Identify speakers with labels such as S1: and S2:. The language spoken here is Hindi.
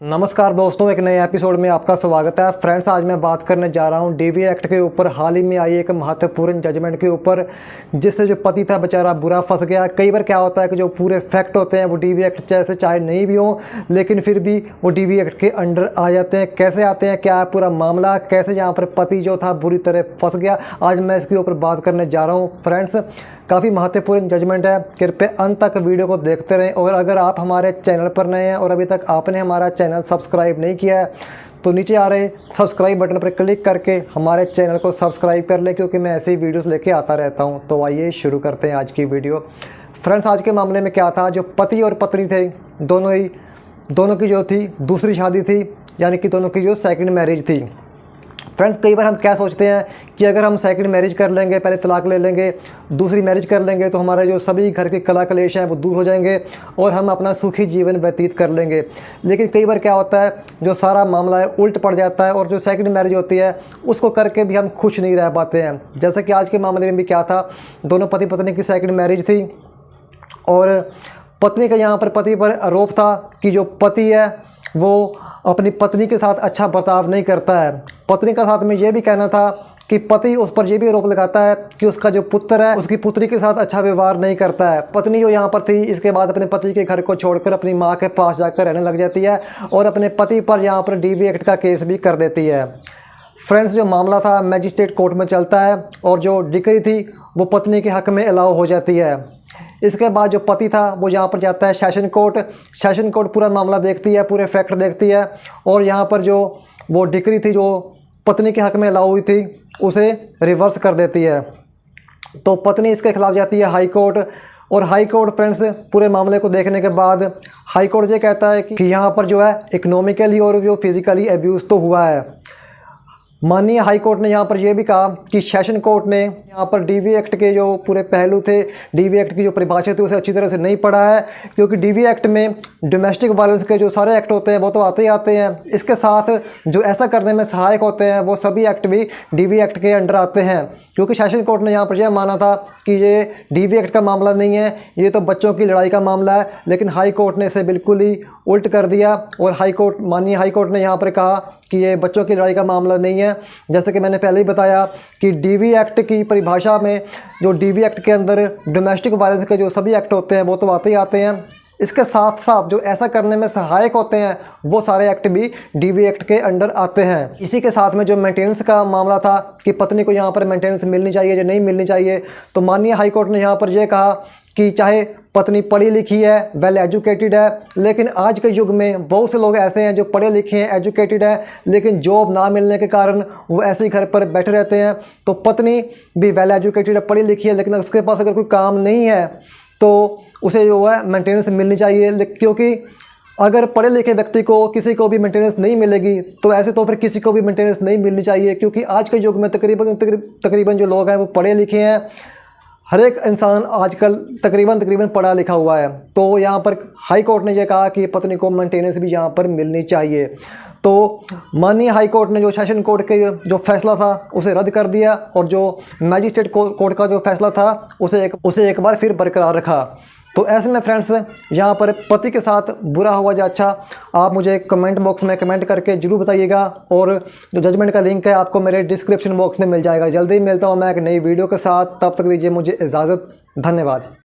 S1: नमस्कार दोस्तों, एक नए एपिसोड में आपका स्वागत है। फ्रेंड्स, आज मैं बात करने जा रहा हूं डीवी एक्ट के ऊपर। हाल ही में आई एक महत्वपूर्ण जजमेंट के ऊपर, जिससे जो पति था बेचारा बुरा फंस गया। कई बार क्या होता है कि जो पूरे फैक्ट होते हैं वो डीवी एक्ट जैसे चाहे नहीं भी हो, लेकिन फिर भी वो डीवी एक्ट के अंडर आ जाते हैं। कैसे आते हैं, क्या है पूरा मामला, कैसे यहाँ पर पति जो था बुरी तरह फंस गया, आज मैं इसके ऊपर बात करने जा रहा हूँ। फ्रेंड्स, काफ़ी महत्वपूर्ण जजमेंट है, कृपया अंत तक वीडियो को देखते रहें। और अगर आप हमारे चैनल पर नए हैं और अभी तक आपने हमारा चैनल सब्सक्राइब नहीं किया है तो नीचे आ रहे सब्सक्राइब बटन पर क्लिक करके हमारे चैनल को सब्सक्राइब कर लें, क्योंकि मैं ऐसे ही वीडियोस लेके आता रहता हूं। तो आइए शुरू करते हैं आज की वीडियो। फ्रेंड्स, आज के मामले में क्या था, जो पति और पत्नी थे दोनों की जो थी दूसरी शादी थी, यानी कि दोनों की जो सेकंड मैरिज थी। फ्रेंड्स, कई बार हम क्या सोचते हैं कि अगर हम सेकंड मैरिज कर लेंगे, पहले तलाक ले लेंगे, दूसरी मैरिज कर लेंगे तो हमारे जो सभी घर के कला कलेश हैं वो दूर हो जाएंगे और हम अपना सुखी जीवन व्यतीत कर लेंगे। लेकिन कई बार क्या होता है, जो सारा मामला है उल्ट पड़ जाता है और जो सेकंड मैरिज होती है उसको करके भी हम खुश नहीं रह पाते हैं। जैसे कि आज के मामले में भी क्या था, दोनों पति पत्नी की सेकंड मैरिज थी और पत्नी का यहाँ पर पति पर आरोप था कि जो पति है वो अपनी पत्नी के साथ अच्छा बर्ताव नहीं करता है। पत्नी का साथ में ये भी कहना था कि पति उस पर यह भी आरोप लगाता है कि उसका जो पुत्र है उसकी पुत्री के साथ अच्छा व्यवहार नहीं करता है। पत्नी जो यहाँ पर थी इसके बाद अपने पति के घर को छोड़कर अपनी माँ के पास जाकर रहने लग जाती है और अपने पति पर यहाँ पर डीवी एक्ट का केस भी कर देती है। फ्रेंड्स, जो मामला था मैजिस्ट्रेट कोर्ट में चलता है और जो डिक्री थी वो पत्नी के हक में अलाउ हो जाती है। इसके बाद जो पति था वो यहाँ पर जाता है सेशन कोर्ट। सेशन कोर्ट पूरा मामला देखती है, पूरे फैक्ट देखती है और यहाँ पर जो वो डिक्री थी जो पत्नी के हक में अलाउ हुई थी उसे रिवर्स कर देती है। तो पत्नी इसके खिलाफ जाती है हाई कोर्ट और हाई कोर्ट फ्रेंड्स पूरे मामले को देखने के बाद हाई कोर्ट ये कहता है कि यहाँ पर जो है इकोनॉमिकली और जो फिजिकली अब्यूज़ तो हुआ है। माननीय हाई कोर्ट ने यहाँ पर यह भी कहा कि सेशन कोर्ट ने यहाँ पर डीवी एक्ट के जो पूरे पहलू थे, डीवी एक्ट की जो परिभाषा थी उसे अच्छी तरह से नहीं पढ़ा है, क्योंकि डीवी एक्ट में डोमेस्टिक वायलेंस के जो सारे एक्ट होते हैं वो तो आते ही आते हैं, इसके साथ जो ऐसा करने में सहायक होते हैं वो सभी एक्ट भी डीवी एक्ट के अंडर आते हैं। क्योंकि सेशन कोर्ट ने यहाँ पर यह माना था कि ये डीवी एक्ट का मामला नहीं है, ये तो बच्चों की लड़ाई का मामला है, लेकिन हाई कोर्ट ने इसे बिल्कुल ही उल्ट कर दिया और माननीय हाई कोर्ट ने यहाँ पर कहा कि ये बच्चों की लड़ाई का मामला नहीं है। जैसे कि मैंने पहले ही बताया कि डीवी एक्ट की परिभाषा में जो डीवी एक्ट के अंदर डोमेस्टिक वायलेंस के जो सभी एक्ट होते हैं वो तो आते ही आते हैं, इसके साथ साथ जो ऐसा करने में सहायक होते हैं वो सारे एक्ट भी डीवी एक्ट के अंडर आते हैं। इसी के साथ में जो मेंटेनेंस का मामला था कि पत्नी को यहाँ पर मेंटेनेंस मिलनी चाहिए या नहीं मिलनी चाहिए, तो माननीय हाई कोर्ट ने यहाँ पर यह कहा कि चाहे पत्नी पढ़ी लिखी है, वेल एजुकेटेड है, लेकिन आज के युग में बहुत से लोग ऐसे हैं जो पढ़े लिखे हैं, एजुकेटेड है, लेकिन जॉब ना मिलने के कारण वो ऐसे ही घर पर बैठे रहते हैं। तो पत्नी भी वेल एजुकेटेड है, पढ़ी लिखी है, लेकिन उसके पास अगर कोई काम नहीं है तो उसे जो है मेंटेनेंस मिलनी चाहिए। क्योंकि अगर पढ़े लिखे व्यक्ति को किसी को भी मेंटेनेंस नहीं मिलेगी तो ऐसे तो फिर किसी को भी मेंटेनेंस नहीं मिलनी चाहिए, क्योंकि आज के युग में तकरीबन जो लोग हैं वो पढ़े लिखे हैं। हर एक इंसान आजकल तकरीबन पढ़ा लिखा हुआ है। तो यहाँ पर हाई कोर्ट ने यह कहा कि पत्नी को मेंटेनेंस भी यहाँ पर मिलनी चाहिए। तो माननीय हाई कोर्ट ने जो सेशन कोर्ट के जो फैसला था उसे रद्द कर दिया और जो मैजिस्ट्रेट कोर्ट का जो फैसला था उसे एक बार फिर बरकरार रखा। तो ऐसे में फ्रेंड्स, यहाँ पर पति के साथ बुरा हुआ या अच्छा, आप मुझे कमेंट बॉक्स में कमेंट करके जरूर बताइएगा और जो जजमेंट का लिंक है आपको मेरे डिस्क्रिप्शन बॉक्स में मिल जाएगा। जल्दी ही मिलता हूँ मैं एक नई वीडियो के साथ, तब तक दीजिए मुझे इजाज़त। धन्यवाद।